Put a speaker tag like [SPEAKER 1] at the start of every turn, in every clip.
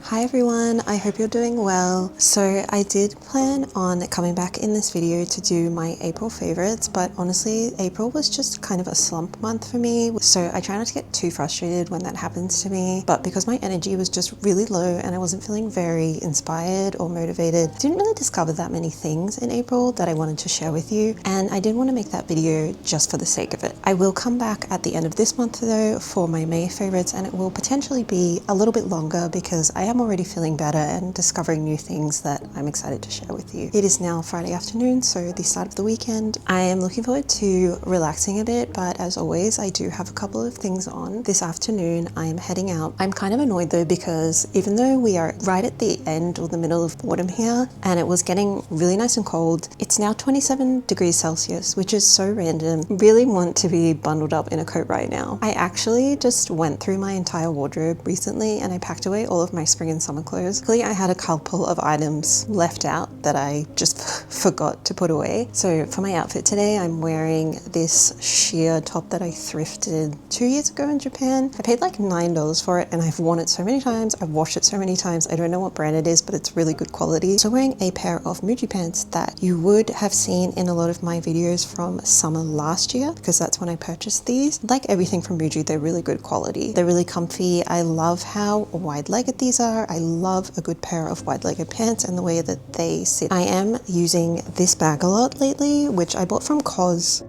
[SPEAKER 1] Hi everyone, I hope you're doing well. So I did plan on coming back in this video to do my April favorites, but honestly April was just kind of a slump month for me, so I try not to get too frustrated when that happens to me. But because my energy was just really low and I wasn't feeling very inspired or motivated, I didn't really discover that many things in April that I wanted to share with you, and I didn't want to make that video just for the sake of it. I will come back at the end of this month though for my May favorites, and it will potentially be a little bit longer because I am already feeling better and discovering new things that I'm excited to share with you. It is now Friday afternoon, so the start of the weekend. I am looking forward to relaxing a bit, but as always, I do have a couple of things on. This afternoon, I am heading out. I'm kind of annoyed though because even though we are right at the end or the middle of autumn here, and it was getting really nice and cold, it's now 27 degrees Celsius, which is so random. Really want to be bundled up in a coat right now. I actually just went through my entire wardrobe recently and I packed away all of my spring and summer clothes. Luckily, I had a couple of items left out that I just forgot to put away. So for my outfit today, I'm wearing this sheer top that I thrifted 2 years ago in Japan. I paid like $9 for it and I've worn it so many times. I've washed it so many times. I don't know what brand it is, but it's really good quality. So I'm wearing a pair of Muji pants that you would have seen in a lot of my videos from summer last year, because that's when I purchased these. Like everything from Muji, they're really good quality. They're really comfy. I love how wide-legged these are. I love a good pair of wide-legged pants and the way that they sit. I am using this bag a lot lately, which I bought from COS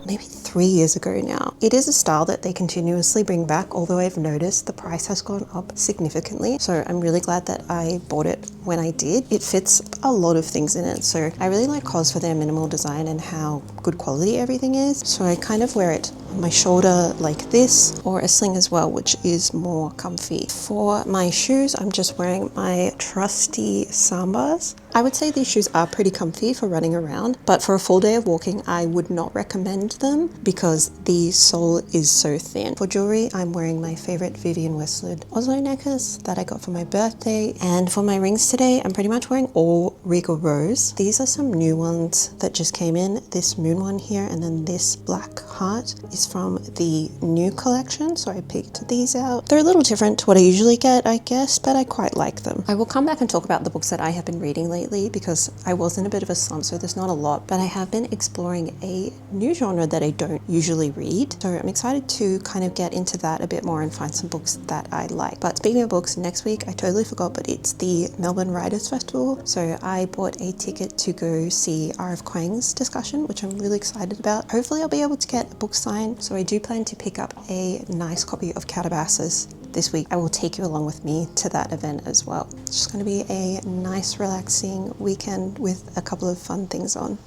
[SPEAKER 1] maybe 3 years ago now. It is a style that they continuously bring back, although I've noticed the price has gone up significantly. So I'm really glad that I bought it when I did. It fits a lot of things in it. So I really like COS for their minimal design and how good quality everything is. So I kind of wear it on my shoulder like this, or a sling as well, which is more comfy. For my shoes, I'm just wearing my trusty Sambas. I would say these shoes are pretty comfy for running around, but for a full day of walking, I would not recommend them because the sole is so thin. For jewelry, I'm wearing my favorite Vivienne Westwood Oslo necklace that I got for my birthday. And for my rings today, I'm pretty much wearing all Regal Rose. These are some new ones that just came in. This moon one here, and then this black heart is from the new collection, so I picked these out. They're a little different to what I usually get, I guess, but I quite like them. I will come back and talk about the books that I have been reading lately because I was in a bit of a slump, so there's not a lot, but I have been exploring a new genre that I don't usually read. So I'm excited to kind of get into that a bit more and find some books that I like. But speaking of books, next week, I totally forgot, but it's the Melbourne Writers Festival. So I bought a ticket to go see R.F. Kuang's discussion, which I'm really excited about. Hopefully I'll be able to get a book signed. So I do plan to pick up a nice copy of Katabasis this week. I will take you along with me to that event as well. It's just going to be a nice relaxing weekend with a couple of fun things on.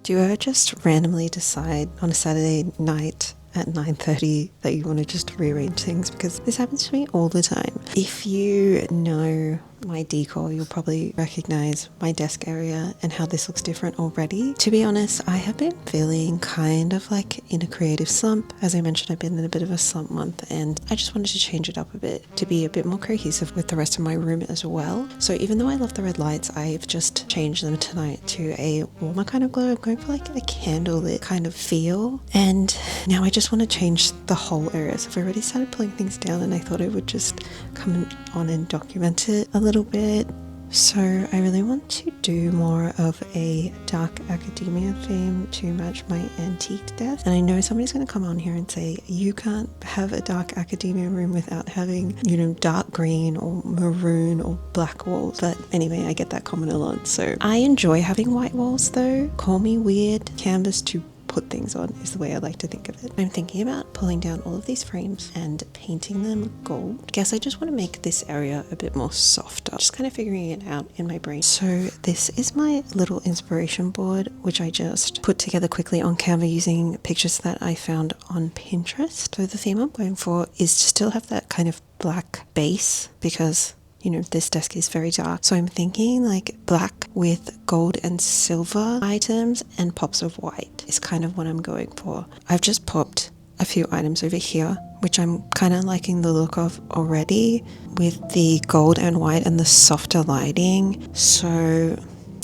[SPEAKER 1] Do you ever just randomly decide on a Saturday night at 9:30 that you want to just rearrange things? Because this happens to me all the time. If you know my decor, you'll probably recognize my desk area and how this looks different already. To be honest, I have been feeling kind of like in a creative slump. As I mentioned, I've been in a bit of a slump month, and I just wanted to change it up a bit to be a bit more cohesive with the rest of my room as well. So even though I love the red lights, I've just changed them tonight to a warmer kind of glow. I'm going for like a candlelit kind of feel, and now I just want to change the whole area. So I've already started pulling things down, and I thought I would just come on and document it a little bit. So I really want to do more of a dark academia theme to match my antique desk. And I know somebody's going to come on here and say, you can't have a dark academia room without having, you know, dark green or maroon or black walls. But anyway, I get that comment a lot. So I enjoy having white walls though. Call me weird. Canvas to put things on is the way I like to think of it. I'm thinking about pulling down all of these frames and painting them gold. I guess I just want to make this area a bit more softer. Just kind of figuring it out in my brain. So this is my little inspiration board, which I just put together quickly on Canva using pictures that I found on Pinterest. So the theme I'm going for is to still have that kind of black base, because you know, this desk is very dark. So I'm thinking like black with gold and silver items and pops of white is kind of what I'm going for. I've just popped a few items over here, which I'm kind of liking the look of already with the gold and white and the softer lighting. So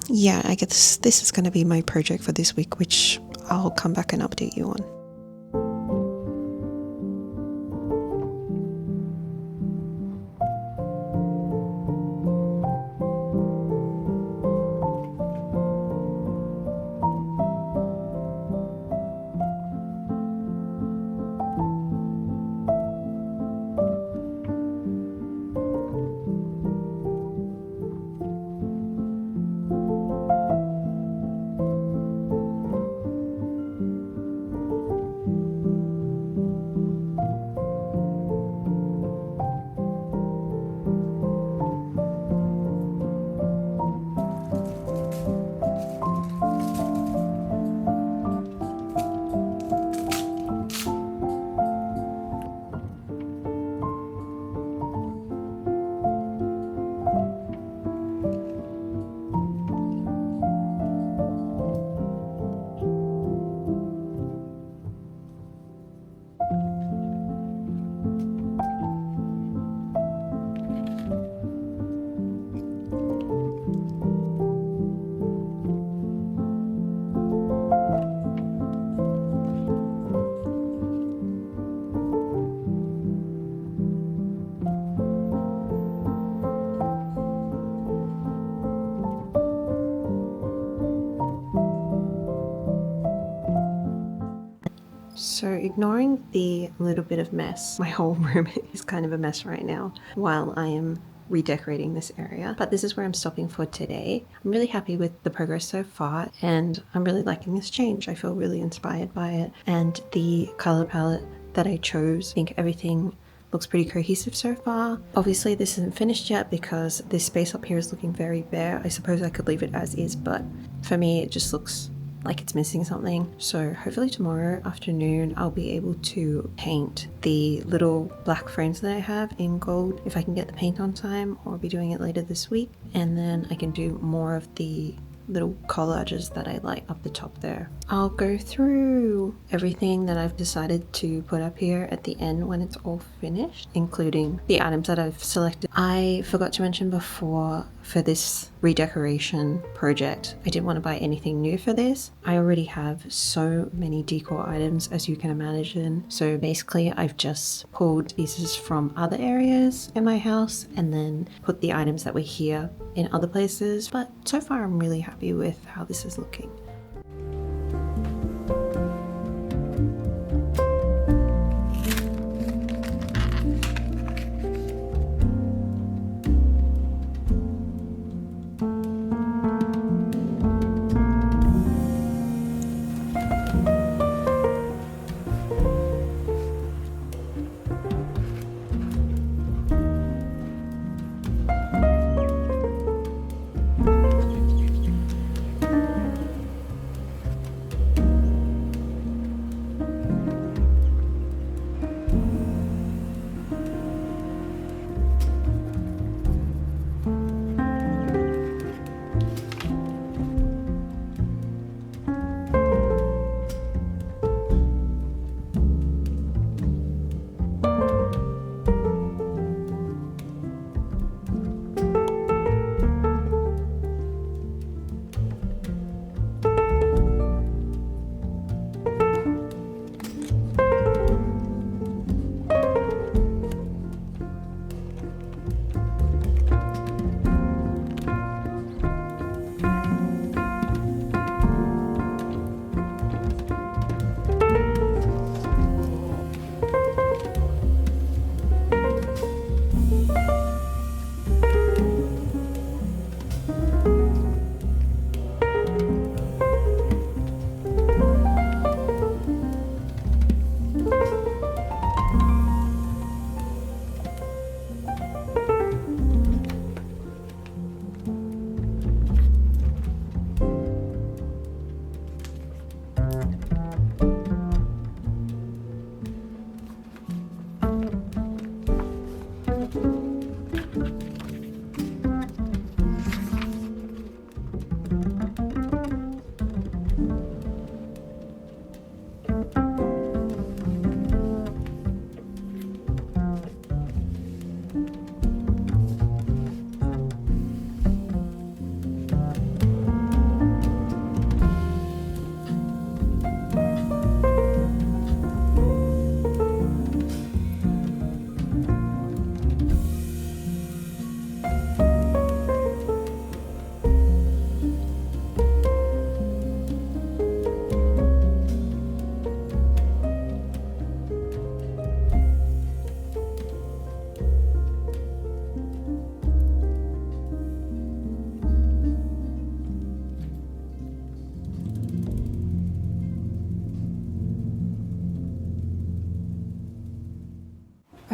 [SPEAKER 1] yeah, I guess this is going to be my project for this week, which I'll come back and update you on. So ignoring the little bit of mess, my whole room is kind of a mess right now while I am redecorating this area, but this is where I'm stopping for today. I'm really happy with the progress so far, and I'm really liking this change. I feel really inspired by it, and the color palette that I chose, I think everything looks pretty cohesive so far. Obviously this isn't finished yet because this space up here is looking very bare. I suppose I could leave it as is, but for me it just looks like it's missing something. So hopefully tomorrow afternoon I'll be able to paint the little black frames that I have in gold if I can get the paint on time, or I'll be doing it later this week, and then I can do more of the little collages that I like up the top there. I'll go through everything that I've decided to put up here at the end when it's all finished, including the items that I've selected. I forgot to mention before, for this redecoration project, I didn't want to buy anything new for this. I already have so many decor items, as you can imagine. So basically I've just pulled pieces from other areas in my house and then put the items that were here in other places. But so far I'm really happy with how this is looking.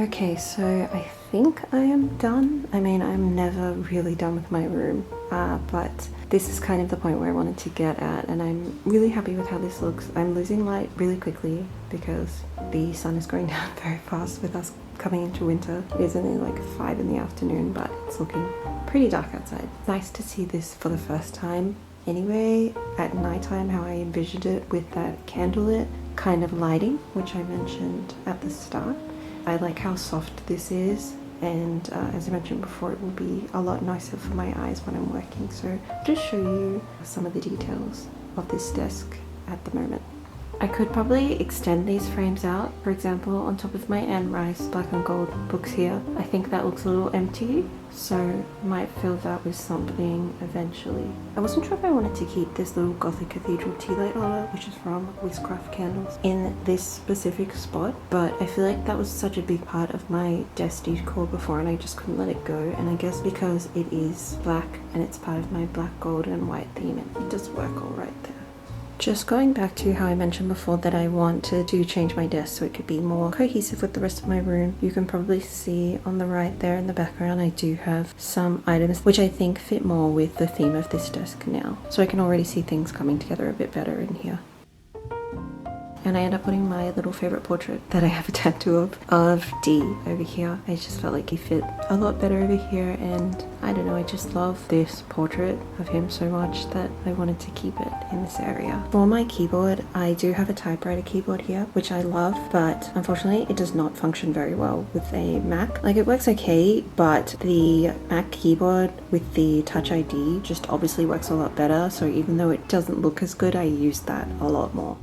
[SPEAKER 1] Okay, so I think I am done. I mean, I'm never really done with my room, but this is kind of the point where I wanted to get at, and I'm really happy with how this looks. I'm losing light really quickly because the sun is going down very fast with us coming into winter. It is only like 5 in the afternoon, but it's looking pretty dark outside. Nice to see this for the first time anyway at nighttime, how I envisioned it with that candlelit kind of lighting, which I mentioned at the start. I like how soft this is, and as I mentioned before, it will be a lot nicer for my eyes when I'm working. So I'll just show you some of the details of this desk at the moment. I could probably extend these frames out, for example on top of my Anne Rice black and gold books here. I think that looks a little empty, so might fill that with something eventually. I wasn't sure if I wanted to keep this little Gothic Cathedral tea light holder, which is from Whiscraft Candles, in this specific spot, but I feel like that was such a big part of my desk decor before and I just couldn't let it go, and I guess because it is black and it's part of my black, gold and white theme, it does work all right there. Just going back to how I mentioned before that I wanted to change my desk so it could be more cohesive with the rest of my room. You can probably see on the right there in the background I do have some items which I think fit more with the theme of this desk now. So I can already see things coming together a bit better in here. And I end up putting my little favorite portrait that I have a tattoo of D over here. I just felt like he fit a lot better over here, and I don't know, I just love this portrait of him so much that I wanted to keep it in this area. For my keyboard, I do have a typewriter keyboard here, which I love, but unfortunately it does not function very well with a Mac. Like, it works okay, but the Mac keyboard with the Touch ID just obviously works a lot better, so even though it doesn't look as good, I use that a lot more.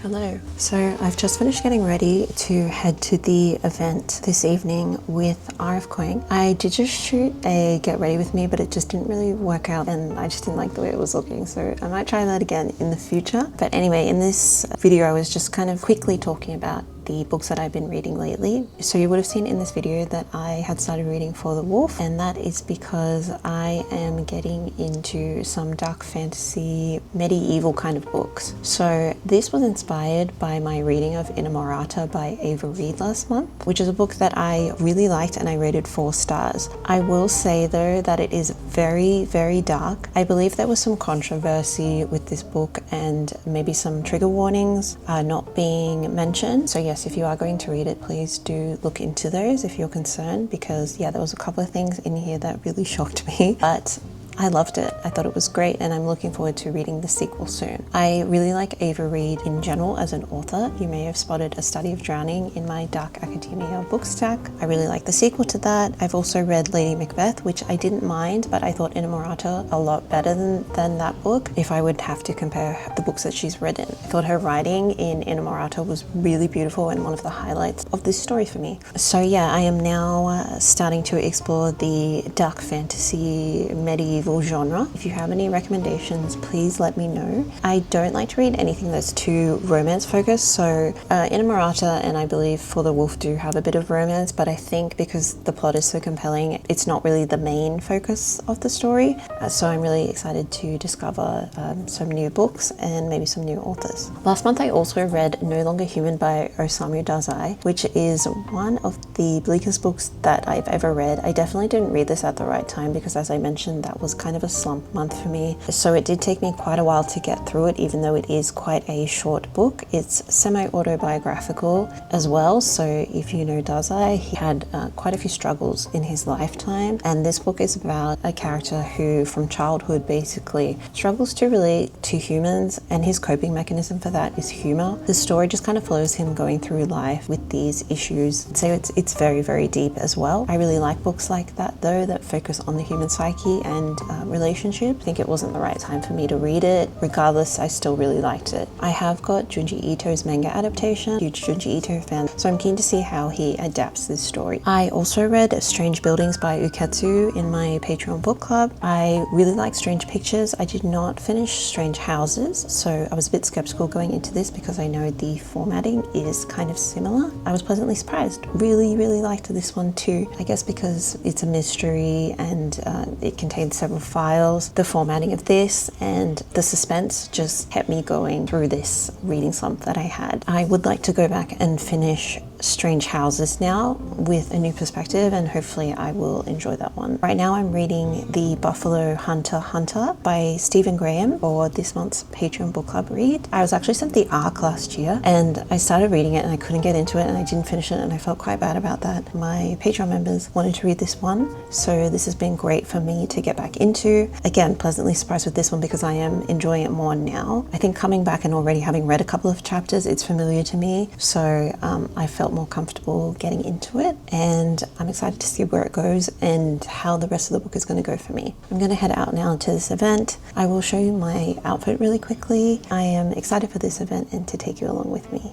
[SPEAKER 1] Hello. So I've just finished getting ready to head to the event this evening with RF Kuang. I did just shoot a get ready with me, but it just didn't really work out and I just didn't like the way it was looking, so I might try that again in the future. But anyway, in this video I was just kind of quickly talking about the books that I've been reading lately. So you would have seen in this video that I had started reading For the Wolf, and that is because I am getting into some dark fantasy, medieval kind of books. So this was inspired by my reading of Inamorata by Ava Reid last month, which is a book that I really liked and I rated 4 stars. I will say though that it is very, very dark. I believe there was some controversy with this book and maybe some trigger warnings not being mentioned. So yes, if you are going to read it, please do look into those if you're concerned, because yeah, there was a couple of things in here that really shocked me, but I loved it. I thought it was great and I'm looking forward to reading the sequel soon. I really like Ava Reid in general as an author. You may have spotted A Study of Drowning in my Dark Academia book stack. I really like the sequel to that. I've also read Lady Macbeth, which I didn't mind, but I thought Inamorata a lot better than that book if I would have to compare the books that she's written. I thought her writing in Inamorata was really beautiful and one of the highlights of this story for me. So yeah, I am now starting to explore the dark fantasy medieval genre. If you have any recommendations, please let me know. I don't like to read anything that's too romance focused, so Inamorata and I believe For the Wolf do have a bit of romance, but I think because the plot is so compelling, it's not really the main focus of the story. So I'm really excited to discover some new books and maybe some new authors. Last month I also read No Longer Human by Osamu Dazai, which is one of the bleakest books that I've ever read. I definitely didn't read this at the right time because, as I mentioned, that was kind of a slump month for me. So it did take me quite a while to get through it, even though it is quite a short book. It's semi-autobiographical as well. So if you know Dazai, he had quite a few struggles in his lifetime. And this book is about a character who from childhood basically struggles to relate to humans, and his coping mechanism for that is humor. The story just kind of follows him going through life with these issues. So it's very, very deep as well. I really like books like that though, that focus on the human psyche and relationship. I think it wasn't the right time for me to read it. Regardless, I still really liked it. I have got Junji Ito's manga adaptation. Huge Junji Ito fan, so I'm keen to see how he adapts this story. I also read Strange Buildings by Uketsu in my Patreon book club. I really like Strange Pictures. I did not finish Strange Houses, so I was a bit skeptical going into this because I know the formatting is kind of similar. I was pleasantly surprised. Really, really liked this one too. I guess because it's a mystery and it contains several files. The formatting of this and the suspense just kept me going through this reading slump that I had. I would like to go back and finish Strange Houses now with a new perspective, and hopefully I will enjoy that one. Right now I'm reading The Buffalo Hunter Hunter by Stephen Graham for this month's Patreon book club read. I was actually sent the ARC last year and I started reading it and I couldn't get into it and I didn't finish it, and I felt quite bad about that. My Patreon members wanted to read this one, so this has been great for me to get back into. Again, pleasantly surprised with this one because I am enjoying it more now. I think coming back and already having read a couple of chapters, it's familiar to me, so I felt more comfortable getting into it, and I'm excited to see where it goes and how the rest of the book is going to go for me. I'm going to head out now to this event. I will show you my outfit really quickly. I am excited for this event and to take you along with me.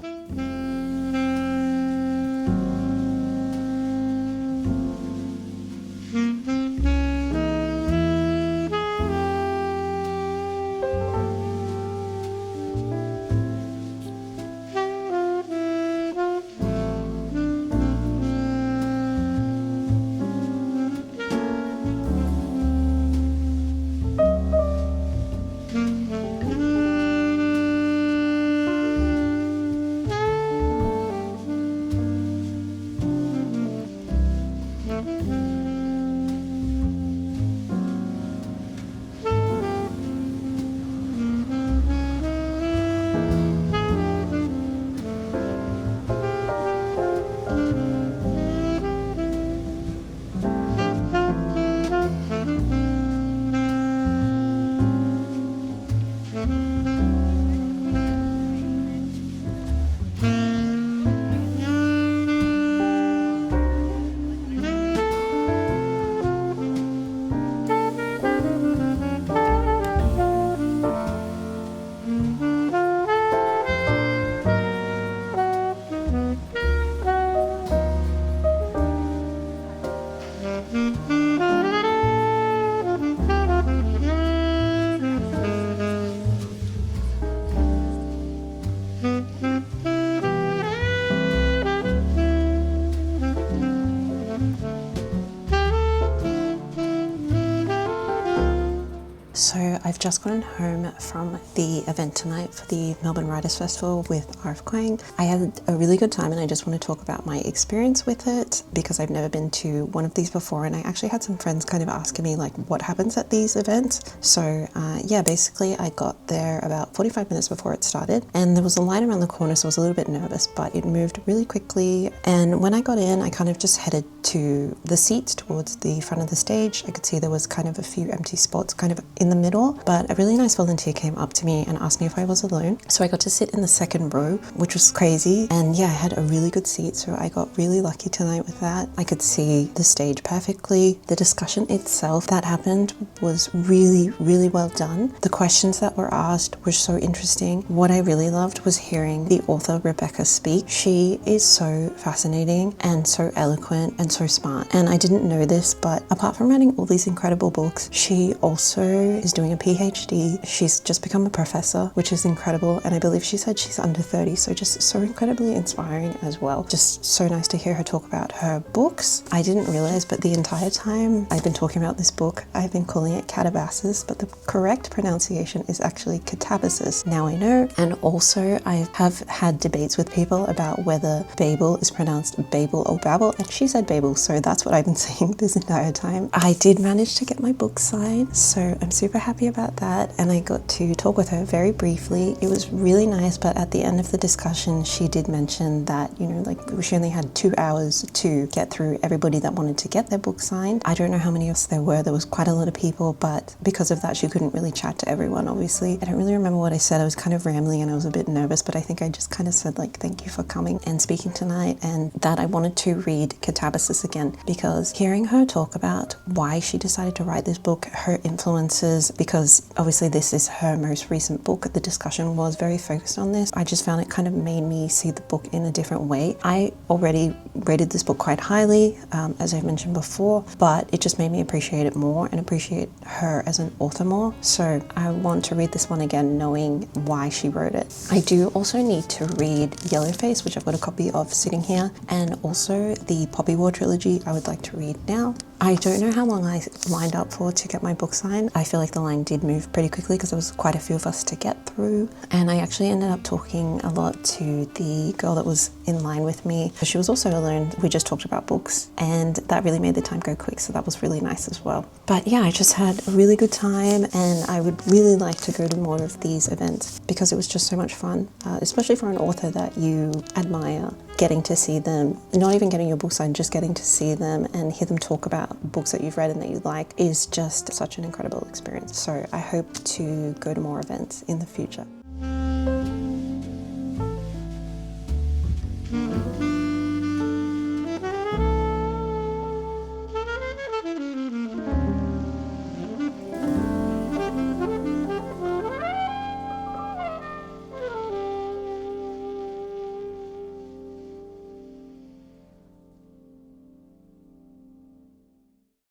[SPEAKER 1] So I've just gotten home from the event tonight for the Melbourne Writers Festival with Kuang. I had a really good time and I just want to talk about my experience with it because I've never been to one of these before, and I actually had some friends kind of asking me like what happens at these events. So yeah, basically I got there about 45 minutes before it started and there was a line around the corner, so I was a little bit nervous, but it moved really quickly. And when I got in, I kind of just headed to the seats towards the front of the stage. I could see there was kind of a few empty spots kind of in the middle, but a really nice volunteer came up to me and asked me if I was alone. So I got to sit in the second row, which was crazy. And yeah, I had a really good seat, so I got really lucky tonight with that. I could see the stage perfectly. The discussion itself that happened was really, really well done. The questions that were asked were so interesting. What I really loved was hearing the author Rebecca speak. She is so fascinating and so eloquent and so smart. And I didn't know this, but apart from writing all these incredible books, she also is doing a PhD. She's just become a professor, which is incredible. And I believe she said she's under 30, so just so incredibly inspiring as well. Just so nice to hear her talk about her books. I didn't realize, but the entire time I've been talking about this book, I've been calling it Katabasis, but the correct pronunciation is actually Katabasis. Now I know. And also I have had debates with people about whether Babel is pronounced Babel or Babel, and she said Babel. table. So that's what I've been saying this entire time. I did manage to get my book signed, so I'm super happy about that. And I got to talk with her very briefly. It was really nice, but at the end of the discussion, she did mention that, you know, like she only had 2 hours to get through everybody that wanted to get their book signed. I don't know how many of us there were. There was quite a lot of people, but because of that, she couldn't really chat to everyone, obviously. I don't really remember what I said. I was kind of rambling and I was a bit nervous, but I think I just kind of said like, thank you for coming and speaking tonight, and that I wanted to read Katabasis again, because hearing her talk about why she decided to write this book, her influences, because obviously this is her most recent book, the discussion was very focused on this. I just found it kind of made me see the book in a different way. I already rated this book quite highly, as I've mentioned before, but it just made me appreciate it more and appreciate her as an author more. So I want to read this one again knowing why she wrote it. I do also need to read Yellowface, which I've got a copy of sitting here, and also the Poppy War trilogy I would like to read now. I don't know how long I lined up for to get my book signed. I feel like the line did move pretty quickly because there was quite a few of us to get through, and I actually ended up talking a lot to the girl that was in line with me. She was also alone. We just talked about books, and that really made the time go quick, so that was really nice as well. But yeah, I just had a really good time, and I would really like to go to more of these events because it was just so much fun, especially for an author that you admire. Getting to see them, not even getting your book signed, just getting to see them and hear them talk about books that you've read and that you like is just such an incredible experience. So I hope to go to more events in the future.